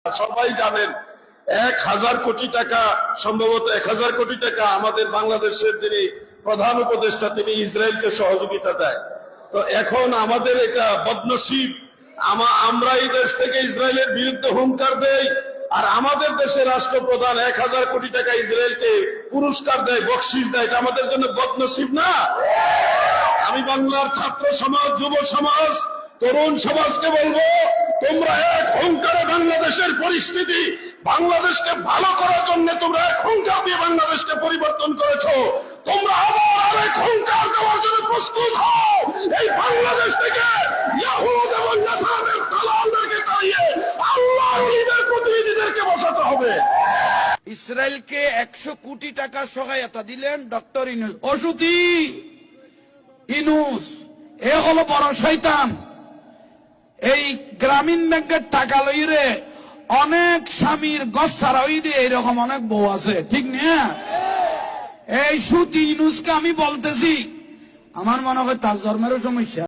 সবাই জানেন 1000 কোটি টাকা, সম্ভবত 1000 কোটি টাকা আমাদের বাংলাদেশের যিনি প্রধান উপদেষ্টা তিনি ইসরায়েলকে সহযোগিতা দেয়। তো এখন আমাদের এটা বদনসিব, আমরা এই দেশ থেকে ইসরায়েলের বিরুদ্ধে হুঙ্কার দেই, আর আমাদের দেশের রাষ্ট্রপ্রধান 1000 কোটি টাকা ইসরায়েলকে পুরস্কার দেয়, বকশিশ দেয়। এটা আমাদের জন্য বদনসিব না? আমি বাংলার ছাত্র সমাজ, যুব সমাজ, তরুণ সমাজকে বলবো, তোমরা এক হুঙ্কারে বাংলাদেশের পরিস্থিতি, বাংলাদেশকে ভালো করার জন্য তোমরা এক হুঙ্কার দিয়ে বাংলাদেশকে পরিবর্তন করেছো। তোমরা আবার আরেক হুঙ্কার দেওয়ার জন্য প্রস্তুত হও। এই বাংলাদেশ থেকে ইহুদ এবং নাসারাদের দালালদেরকে তাড়িয়ে আল্লাহর ওলিদের প্রতিনিধিদেরকে বসাতে হবে। ইসরায়েলকে 100 কোটি টাকা সহায়তা দিলেন ডক্টর ইনুস। অসুতি ইনুস এ হলো বড় শয়তান। এই গ্রামীণ ব্যাংকের টাকা লইরে অনেক স্বামীর গছ ছাড়া হইরে এইরকম অনেক বউ আছে, ঠিক না? এই সুতি ইনুসকে আমি বলতেছি, আমার মনে হয় তার জন্মেরও সমস্যা।